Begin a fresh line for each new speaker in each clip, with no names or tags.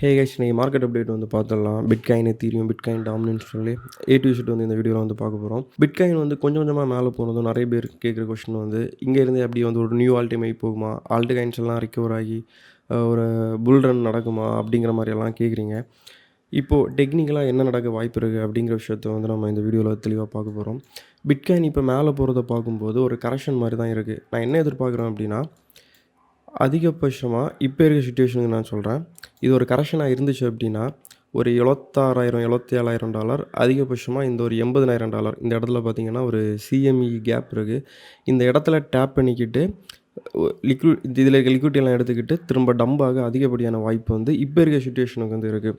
Hey guys, இன்னைக்கு market update வந்து பார்த்துடலாம். பிட்காயின், எத்தீரியம், பிட்காயின் டாமினன்ஸ் சொல்லி ஏ டு இசட் வந்து இந்த வீடியோவில் வந்து பார்க்க போகிறோம். பிட்காயின் வந்து கொஞ்சம் கொஞ்சமாக மேலே போனதும் நிறைய பேர் கேட்குற கொஸ்டின் வந்து இங்கேருந்து அப்படி வந்து ஒரு நியூ ஆல் டைம் ஆகி போகுமா, ஆல்ட் காயின்ஸ் எல்லாம் ரிக்கவர் ஆகி ஒரு புல் ரன் நடக்குமா அப்படிங்கிற மாதிரியெல்லாம் கேட்குறீங்க. இப்போது டெக்னிக்கலாக என்ன நடக்க வாய்ப்பு இருக்குது அப்படிங்கிற விஷயத்த வந்து நம்ம இந்த வீடியோவில் தெளிவாக பார்க்க போகிறோம். பிட்காயின் இப்போ மேலே போகிறத பார்க்கும்போது ஒரு கரெக்ஷன் மாதிரி தான் இருக்குது. நான் என்ன எதிர்பார்க்குறேன் அப்படின்னா, அதிகபட்சமாக இப்போ இருக்க சிச்சுவேஷனுக்கு நான் சொல்கிறேன், இது ஒரு கரெக்ஷனாக இருந்துச்சு அப்படின்னா ஒரு $76,000 $77,000 அதிகபட்சமாக இந்த ஒரு $80,000 இந்த இடத்துல பார்த்தீங்கன்னா ஒரு சிஎம்இ கேப் இருக்குது. இந்த இடத்துல டேப் பண்ணிக்கிட்டு இதில் இருக்க லிக்விடிட்டியெல்லாம் எடுத்துக்கிட்டு திரும்ப டம்பாக அதிகப்படியான வாய்ப்பு வந்து இப்போ இருக்க சிச்சுவேஷனுக்கு வந்து இருக்குது.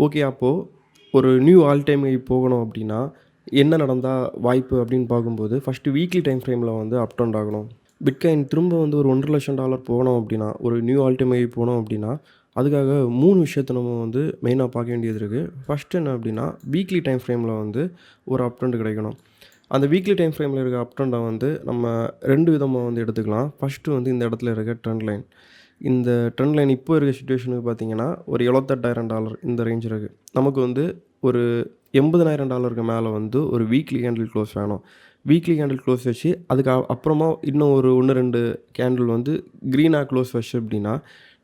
ஓகே, அப்போது ஒரு நியூ ஆல் டைம் போகணும் அப்படின்னா என்ன நடந்தால் வாய்ப்பு அப்படின்னு பார்க்கும்போது ஃபஸ்ட்டு வீக்லி டைம் ஃப்ரேமில் வந்து அப் டவுன் ஆகணும். பிட்காயின் திரும்ப வந்து ஒரு $1,50,000 போனோம் அப்படின்னா, ஒரு நியூ ஆல் டைம் போனோம் அப்படின்னா, அதுக்காக 3 விஷயத்த நம்ம வந்து மெயினாக பார்க்க வேண்டியது இருக்குது. ஃபஸ்ட்டு என்ன அப்படின்னா, வீக்லி டைம் ஃப்ரேமில் வந்து ஒரு அப் ட்ரெண்ட் கிடைக்கணும். அந்த வீக்லி டைம் ஃப்ரேமில் இருக்க அப் ட்ரெண்டை வந்து நம்ம 2 விதமாக வந்து எடுத்துக்கலாம். ஃபஸ்ட்டு வந்து இந்த இடத்துல இருக்க ட்ரெண்ட் லைன். இந்த ட்ரெண்ட் லைன் இப்போ இருக்க சிச்சுவேஷனுக்கு பார்த்தீங்கன்னா, ஒரு $78,000 இந்த ரேஞ்ச் இருக்குது. நமக்கு வந்து ஒரு $80,000 மேலே வந்து ஒரு வீக்லி கேண்டில் க்ளோஸ் வேணும். வீக்லி கேண்டில் க்ளோஸ் வச்சு அதுக்கு அப்புறமா இன்னும் ஒரு 1, 2 கேண்டில் வந்து க்ரீனாக க்ளோஸ் வச்சு அப்படின்னா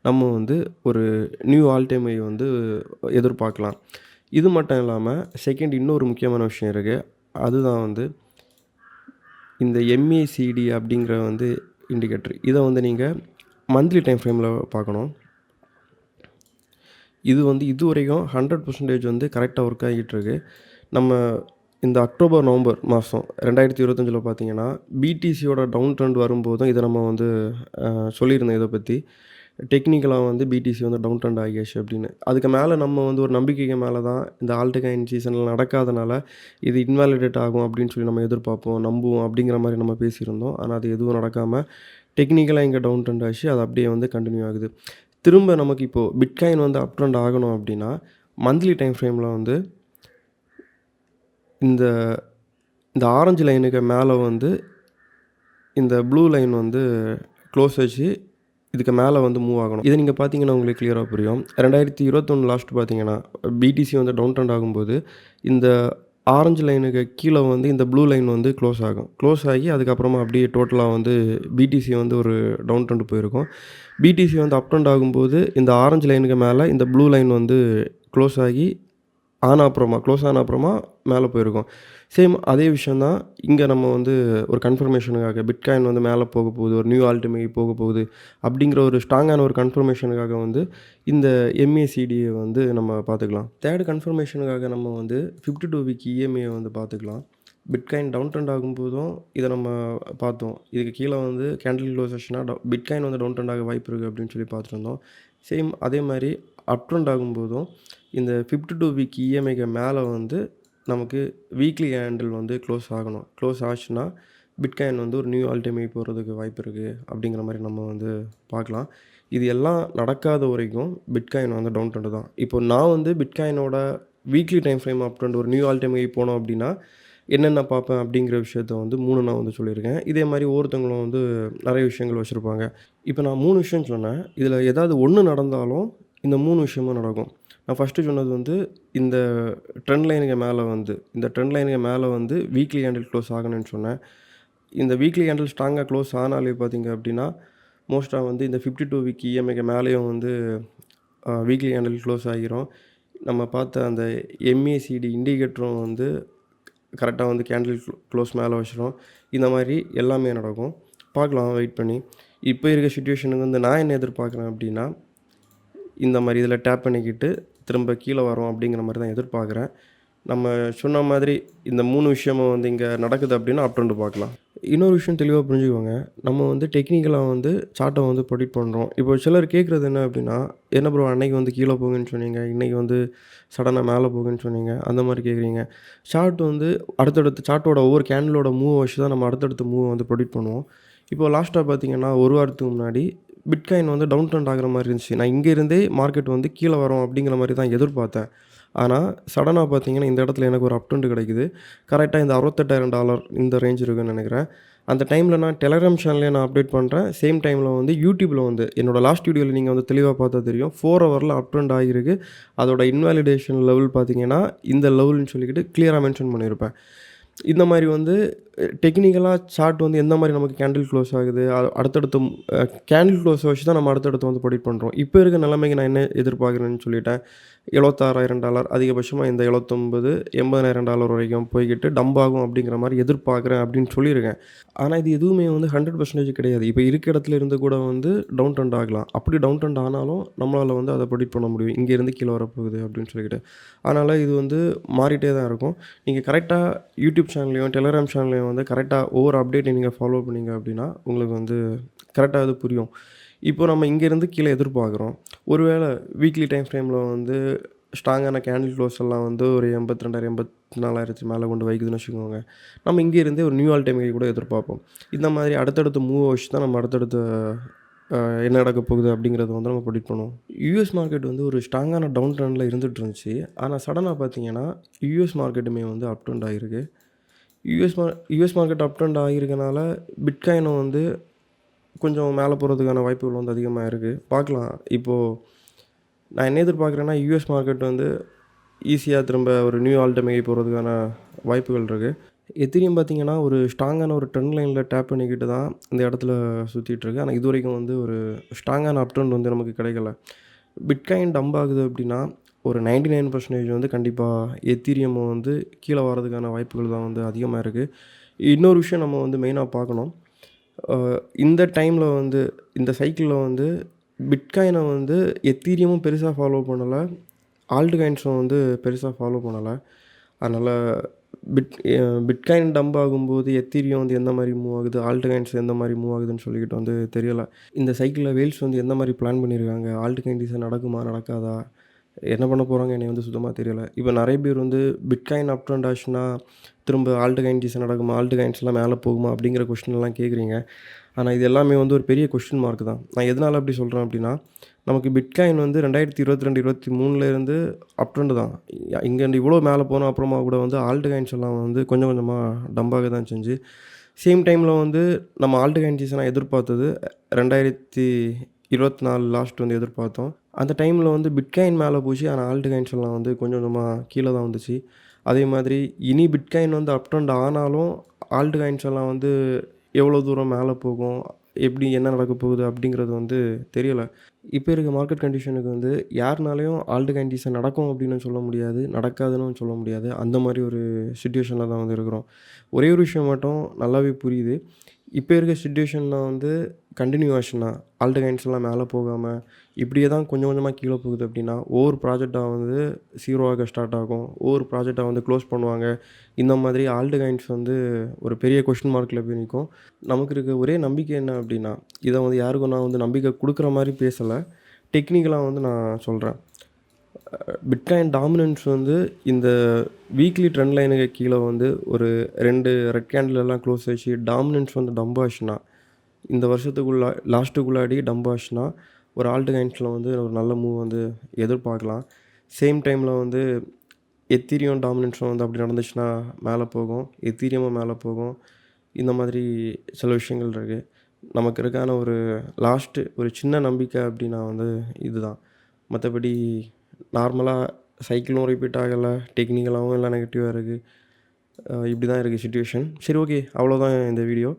நம்ம வந்து ஒரு நியூ ஆல் டைம் ஹை வந்து எதிர்பார்க்கலாம். இது மட்டும் இல்லாமல் செகண்ட் இன்னொரு முக்கியமான விஷயம் இருக்குது. அதுதான் வந்து இந்த எம்ஏசிடி அப்படிங்கிற வந்து இண்டிகேட்டர். இதை வந்து நீங்கள் மந்த்லி டைம் ஃப்ரேமில் பார்க்கணும். இது வந்து இதுவரைக்கும் 100% வந்து கரெக்டாக ஒர்க் ஆகிட்டுருக்கு. நம்ம இந்த அக்டோபர், நவம்பர் மாதம் 2025 பார்த்தீங்கன்னா பிடிசியோட டவுன் ட்ரெண்ட் வரும்போதும் இதை நம்ம வந்து சொல்லியிருந்தோம். இதை பற்றி டெக்னிக்கலாக வந்து பிடிசி வந்து டவுன் ட்ரெண்ட் ஆகியாச்சு அப்படின்னு. அதுக்கு மேலே நம்ம வந்து ஒரு நம்பிக்கைக்கு மேலே தான் இந்த ஆல்ட் காயின் சீசனில் நடக்காதனால இது இன்வாலிடேட் ஆகும் அப்படின்னு சொல்லி நம்ம எதிர்பார்ப்போம், நம்புவோம் அப்படிங்கிற மாதிரி நம்ம பேசியிருந்தோம். ஆனால் அது எதுவும் நடக்காமல் டெக்னிக்கலாக இங்கே டவுன் ட்ரெண்ட் ஆச்சு. அது அப்படியே வந்து கண்டினியூ ஆகுது. திரும்ப நமக்கு இப்போது பிட்காயின் வந்து அப் ட்ரெண்ட் ஆகணும் அப்படின்னா மந்த்லி டைம் ஃப்ரேமில் வந்து இந்த இந்த ஆரஞ்சு லைனுக்கு மேலே வந்து இந்த ப்ளூ லைன் வந்து க்ளோஸ் வச்சு இதுக்கு மேலே வந்து மூவ் ஆகணும். இதை நீங்கள் பார்த்தீங்கன்னா உங்களுக்கு கிளியராக புரியும். 2021 லாஸ்ட் பார்த்தீங்கன்னா பிடிசி வந்து டவுன் ட்ரெண்ட் ஆகும்போது இந்த ஆரஞ்சு லைனுக்கு கீழே வந்து இந்த ப்ளூ லைன் வந்து க்ளோஸ் ஆகும். க்ளோஸ் ஆகி அதுக்கப்புறமா அப்படியே டோட்டலாக வந்து பிடிசி வந்து ஒரு டவுன் ட்ரெண்ட் போயிருக்கும். பிடிசி வந்து அப் ட்ரெண்ட் ஆகும்போது இந்த ஆரஞ்சு லைனுக்கு மேலே இந்த ப்ளூ லைன் வந்து க்ளோஸ் ஆகி க்ளோஸ் ஆன அப்புறமா மேலே போயிருக்கும். சேம் அதே விஷயம் தான் இங்கே நம்ம வந்து ஒரு கன்ஃபர்மேஷனுக்காக பிட்காயின் வந்து மேலே போக போகுது, ஒரு நியூ ஆல் டைம் ஹை போக போகுது அப்படிங்கிற ஒரு ஸ்ட்ராங்கான ஒரு கன்ஃபர்மேஷனுக்காக வந்து இந்த எம்ஏசிடியை வந்து நம்ம பார்த்துக்கலாம். தேர்ட் கன்ஃபர்மேஷனுக்காக நம்ம வந்து 52 வீக் இஎம்ஐயை வந்து பார்த்துக்கலாம். பிட்காயின் டவுன் ட்ரெண்ட் ஆகும்போதும் இதை நம்ம பார்த்தோம். இதுக்கு கீழே வந்து கேண்டில் க்ளோஸ் ஆச்சுன்னா பிட்காயின் வந்து டவுன் ட்ரெண்ட் ஆக வாய்ப்பு இருக்குது அப்படின்னு சொல்லி பார்த்துருந்தோம். சேம் அதே மாதிரி அப் ட்ரெண்ட் ஆகும்போதும் இந்த 52 வீக் இஎம்ஐக்கு மேலே வந்து நமக்கு வீக்லி கேண்டில் வந்து க்ளோஸ் ஆகணும். க்ளோஸ் ஆச்சுன்னா பிட்காயின் வந்து ஒரு நியூ ஆல் டைம் ஹை போகிறதுக்கு வாய்ப்பு இருக்குது அப்படிங்கிற மாதிரி நம்ம வந்து பார்க்கலாம். இது எல்லாம் நடக்காத வரைக்கும் பிட்காயின் வந்து டவுன் ட்ரெண்ட் தான். இப்போ நான் வந்து பிட்காயினோட weekly time frame up trend ஒரு நியூ ஆல் டைம் ஹை போனோம் அப்படின்னா என்னென்ன பார்ப்பேன் அப்படிங்கிற விஷயத்த வந்து 3 நான் வந்து சொல்லியிருக்கேன். இதே மாதிரி ஒவ்வொருத்தவங்களும் வந்து நிறைய விஷயங்கள் வச்சுருப்பாங்க. இப்போ நான் 3 விஷயம் சொன்னேன். இதில் ஏதாவது ஒன்று நடந்தாலும் இந்த 3 விஷயமும் நடக்கும். நான் ஃபஸ்ட்டு சொன்னது வந்து இந்த ட்ரெண்ட் லைனுக்கு மேலே வந்து வீக்லி கேண்டில் க்ளோஸ் ஆகணும்னு சொன்னேன். இந்த வீக்லி கேண்டில் ஸ்ட்ராங்காக க்ளோஸ் ஆனாலே பார்த்தீங்க அப்படின்னா மோஸ்ட்டாக வந்து இந்த 52 வீக் இஎம்ஐக்கு மேலேயும் வந்து வீக்லி கேண்டில் க்ளோஸ் ஆகிரும். நம்ம பார்த்த அந்த எம்ஏசிடி இண்டிகேட்டரும் வந்து கரெக்டாக வந்து கேண்டில் க்ளோஸ் மேலே வச்சிரும். இந்த மாதிரி எல்லாமே நடக்கும். பார்க்கலாம் வெயிட் பண்ணி. இப்போ இருக்க சிச்சுவேஷனுக்கு வந்து நான் என்ன எதிர்பார்க்குறேன் அப்படின்னா, இந்த மாதிரி இதில் டேப் பண்ணிக்கிட்டு திரும்ப கீழே வரோம் அப்படிங்கிற மாதிரி தான் எதிர்பார்க்குறேன். நம்ம சொன்ன மாதிரி இந்த 3 விஷயமும் வந்து இங்கே நடக்குது அப்படின்னா அப் ட்ரெண்ட் பார்க்கலாம். இன்னொரு விஷயம் தெளிவாக புரிஞ்சுக்கோங்க. நம்ம வந்து டெக்னிக்கலாக வந்து சார்ட்டை வந்து ப்ரெடிக்ட் பண்ணுறோம். இப்போ சிலர் கேட்குறது என்ன அப்படின்னா, என்ன ப்ரோ அன்னைக்கு வந்து கீழே போகுன்னு சொன்னீங்க, இன்றைக்கி வந்து சடனாக மேலே போகுன்னு சொன்னீங்க, அந்த மாதிரி கேட்குறீங்க. சார்ட் வந்து அடுத்தடுத்து சார்ட்டோட ஒவ்வொரு கேண்டிலோட மூவ் வச்சு தான் நம்ம அடுத்தடுத்த மூவ் வந்து ப்ரெடிக்ட் பண்ணுவோம். இப்போது லாஸ்ட்டாக பார்த்தீங்கன்னா ஒரு வாரத்துக்கு முன்னாடி பிட்காயின் வந்து டவுன் ட்ரெண்ட் ஆகிற மாதிரி இருந்துச்சு. நான் இங்கே இருந்தே மார்க்கெட் வந்து கீழே வரும் அப்படிங்கிற மாதிரி தான் எதிர்பார்த்தேன். ஆனால் சடனாக பார்த்தீங்கன்னா இந்த இடத்துல எனக்கு ஒரு அப் ட்ரெண்ட் கிடைக்குது. கரெக்டாக இந்த $68,000 இந்த ரேஞ்ச் இருக்குன்னு நினைக்கிறேன். அந்த டைமில் நான் டெலகிராம் சேனல்லையும் நான் அப்டேட் பண்ணுறேன். சேம் டைமில் வந்து யூடியூப்பில் வந்து என்னோடய லாஸ்ட் வீடியோவில் நீங்கள் வந்து தெளிவாக பார்த்தா தெரியும். 4 ஹவரில் அப் ட்ரெண்ட் ஆகியிருக்கு. அதோட இன்வாலிடேஷன் லெவல் பார்த்தீங்கன்னா இந்த லெவல்னு சொல்லிக்கிட்டு கிளியராக மென்ஷன் பண்ணியிருப்பேன். இந்த மாதிரி வந்து டெக்னிக்கலாக சார்ட் வந்து எந்த மாதிரி நமக்கு கேண்டில் க்ளோஸ் ஆகுது, அடுத்தடுத்து கேண்டில் க்ளோஸை வச்சு தான் நம்ம அடுத்தடுத்து வந்து ப்ரெடிக்ட் பண்ணுறோம். இப்போ இருக்க நிலைமைக்கு நான் என்ன எதிர்பார்க்குறேன்னு சொல்லிட்டேன். $76,000 அதிகபட்சமாக இந்த 79, $80,000 வரைக்கும் போய்க்கிட்டு டம்ப் ஆகும் அப்படிங்கிற மாதிரி எதிர்பார்க்குறேன் அப்படின்னு சொல்லியிருக்கேன். ஆனால் இது எதுவுமே வந்து 100% கிடையாது. இப்போ இருக்க இடத்துல இருந்து கூட வந்து டவுன் ட்ரெண்ட் ஆகலாம். அப்படி டவுன் ட்ரெண்ட் ஆனாலும் நம்மளால் வந்து அதை ப்ரெடிக்ட் பண்ண முடியும். இங்கேருந்து கீழே வரப்போகுது அப்படின்னு சொல்லிக்கிட்டு. அதனால் இது வந்து மாறிட்டே தான் இருக்கும். நீங்கள் கரெக்டாக யூடியூப் சேனல்லையும் டெலகிராம் சேனல்லையும் வந்து கரெக்டாக ஒவ்வொரு அப்டேட்டை நீங்கள் ஃபாலோ பண்ணீங்க அப்படின்னா உங்களுக்கு வந்து கரெக்டாக அது புரியும். இப்போ நம்ம இங்கேருந்து கீழே எதிர்பார்க்குறோம். ஒருவேளை வீக்லி டைம் ஃப்ரேமில் வந்து ஸ்ட்ராங்கான கேண்டில் க்ளோஸ் எல்லாம் வந்து ஒரு 82,000 84,000 மேலே கொண்டு வைக்குதுன்னு வச்சுக்கோங்க. நம்ம இங்கே இருந்தே ஒரு நியூ ஆல் டைம் ஹை கூட எதிர்பார்ப்போம். இந்த மாதிரி அடுத்தடுத்த மூவ் வச்சு தான் நம்ம அடுத்தடுத்த என்ன நடக்க போகுது அப்படிங்கிறத வந்து நம்ம ப்ரெடிக்ட் பண்ணுவோம். யுஎஸ் மார்க்கெட் வந்து ஒரு ஸ்ட்ராங்கான டவுன் ட்ரெண்டில் இருந்துட்டு இருந்துச்சு. ஆனால் சடனாக பார்த்தீங்கன்னா யுஎஸ் மார்க்கெட்டுமே வந்து அப் ட்ரெண்ட் ஆகிருக்கு. யுஎஸ் மார்க்கெட் அப் ட்ரெண்ட் ஆகியிருக்கனால பிட்காயினும் வந்து கொஞ்சம் மேலே போகிறதுக்கான வாய்ப்புகள் வந்து அதிகமாக இருக்குது. பார்க்கலாம். இப்போது நான் என்ன எதிர்பார்க்குறேன்னா யுஎஸ் மார்க்கெட் வந்து ஈஸியாக திரும்ப ஒரு நியூ ஆல் டைம் ஹை போகிறதுக்கான வாய்ப்புகள் இருக்குது. எத்திரியம் பார்த்திங்கன்னா ஒரு ஸ்ட்ராங்கான ஒரு ட்ரெண்ட் லைனில் டேப் பண்ணிக்கிட்டு தான் இந்த இடத்துல சுற்றிட்டுருக்கு. ஆனால் இது வரைக்கும் வந்து ஒரு ஸ்ட்ராங்கான அப் ட்ரெண்ட் வந்து நமக்கு கிடைக்கல. பிட்காயின் டம்ப் ஆகுது அப்படின்னா ஒரு 99% வந்து கண்டிப்பாக எத்திரியம் வந்து கீழே வர்றதுக்கான வாய்ப்புகள் தான் வந்து அதிகமாக இருக்குது. இன்னொரு விஷயம் நம்ம வந்து மெயினாக பார்க்கணும். இந்த டைமில் வந்து இந்த சைக்கிளில் வந்து பிட்காயினை வந்து எத்தீரியமும் பெருசாக ஃபாலோ பண்ணலை, ஆல்ட் காயின்ஸும் வந்து பெருசாக ஃபாலோ பண்ணலை. அதனால் பிட்காயின் டம்ப் ஆகும்போது எத்தீரியம் வந்து எந்த மாதிரி மூவ் ஆகுது, ஆல்ட் காயின்ஸ் எந்த மாதிரி மூவ் ஆகுதுன்னு சொல்லிக்கிட்டு வந்து தெரியலை. இந்த சைக்கிளில் வேல்ஸ் வந்து எந்த மாதிரி பிளான் பண்ணியிருக்காங்க, ஆல்ட் காயின்ஸை நடக்குமா நடக்காதா, என்ன பண்ண போகிறாங்க என்னை வந்து சுத்தமாக தெரியலை. இப்போ நிறைய பேர் வந்து பிட்காயின் அப் ட்ரெண்ட் ஆச்சுன்னா திரும்ப ஆல்ட் காயின்ஸ் நடக்குமா, ஆல்ட் காயின்ஸ்லாம் மேலே போகுமா அப்படிங்கிற கொஸ்டின்லாம் கேட்குறீங்க. ஆனால் இது எல்லாமே வந்து ஒரு பெரிய கொஸ்டின் மார்க் தான். நான் எதனால் அப்படி சொல்கிறேன் அப்படின்னா, நமக்கு பிட்காயின் வந்து 2022, 23 அப் ட்ரெண்ட் தான். இங்கேருந்து இவ்வளோ மேலே போனோம் அப்புறமா கூட வந்து ஆல்ட் காயின்ஸ் எல்லாம் வந்து கொஞ்சம் கொஞ்சமாக டம்பாக தான் செஞ்சு. சேம் டைமில் வந்து நம்ம ஆல்ட் காயின்ஸ் நான் எதிர்பார்த்தது 2024 லாஸ்ட் வந்து எதிர்பார்த்தோம். அந்த டைமில் வந்து பிட்காயின் மேலே போச்சு. ஆனால் ஆல்ட் காயின்ஸ் எல்லாம் வந்து கொஞ்சம் கொஞ்சமாக கீழே தான் வந்துச்சு. அதே மாதிரி இனி பிட்காயின் வந்து அப் ட்ரெண்ட் ஆனாலும் ஆல்ட் காயின்ஸ் எல்லாம் வந்து எவ்வளோ தூரம் மேலே போகும், எப்படி என்ன நடக்க போகுது அப்படிங்கிறது வந்து தெரியலை. இப்போ இருக்க மார்க்கெட் கண்டிஷனுக்கு வந்து யாருனாலையும் ஆல்ட் காயின்ஸை நடக்கும் அப்படின்னு சொல்ல முடியாது, நடக்காதுன்னு சொல்ல முடியாது. அந்த மாதிரி ஒரு சிச்சுவேஷனில் தான் வந்து இருக்கிறோம். ஒரே ஒரு விஷயம் மட்டும் நல்லாவே புரியுது. இப்போ இருக்க சிச்சுவேஷனில் வந்து கண்டினியூவேஷனாக ஆல்ட் காயின்ஸ்லாம் மேலே போகாமல் இப்படியே தான் கொஞ்சம் கொஞ்சமாக கீழே போகுது அப்படின்னா ஒவ்வொரு ப்ராஜெக்டாக வந்து ஜீரோவாக ஸ்டார்ட் ஆகும், ஒவ்வொரு ப்ராஜெக்டாக வந்து க்ளோஸ் பண்ணுவாங்க. இந்த மாதிரி ஆல்ட் காயின்ஸ் வந்து ஒரு பெரிய கொஸ்டின் மார்க்கில் போய் நிற்கும். நமக்கு இருக்க ஒரே நம்பிக்கை என்ன அப்படின்னா, இதை வந்து யாருக்கும் நான் வந்து நம்பிக்கை கொடுக்குற மாதிரி பேசலை, டெக்னிக்கலாக வந்து நான் சொல்கிறேன். பிட்காயின் டாமினன்ஸ் வந்து இந்த வீக்லி ட்ரெண்ட் லைனுக்கு கீழே வந்து ஒரு 2 ரெட் கேண்டில் எல்லாம் க்ளோஸ் ஆச்சு டாமினன்ஸ் வந்து டம்ப் ஆச்சுன்னா, இந்த வருஷத்துக்குள்ளே லாஸ்ட்டுக்குள்ளாடி டம்ப் ஆச்சுன்னா ஒரு ஆல்ட் காயின்ஸில் வந்து ஒரு நல்ல மூவ் வந்து எதிர்பார்க்கலாம். சேம் டைமில் வந்து எத்தீரியம் டாமினன்ஸும் வந்து அப்படி நடந்துச்சுன்னா மேலே போகும், எத்தீரியமும் மேலே போகும். இந்த மாதிரி சில விஷயங்கள் இருக்குது. நமக்கு இருக்கான ஒரு லாஸ்ட்டு ஒரு சின்ன நம்பிக்கை அப்படின்னா வந்து இதுதான். மற்றபடி நார்மலாக சைக்கிளும் ரிப்பீட் ஆகலை, டெக்னிக்கலாகவும் எல்லாம் நெகட்டிவாக இருக்குது. இப்படி தான் இருக்குது சிச்சுவேஷன். சரி, ஓகே, அவ்வளோதான் இந்த வீடியோ.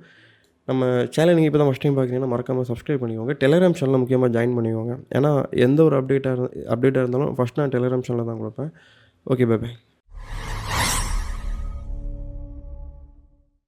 நம்ம சேனல் நீங்கள் இப்போ தான் ஃபஸ்ட் டைம் பார்க்குறீங்கன்னா மறக்காமல் சப்ஸ்கிரைப் பண்ணிக்கோங்க. டெலகிராம் சேனலில் முக்கியமாக ஜாயின் பண்ணிக்கோங்க. ஏன்னா எந்த ஒரு அப்டேட்டாக இருந்தாலும் ஃபஸ்ட் நான் டெலகிராம் சேனலில் தான் கொடுப்பேன். Okay, by.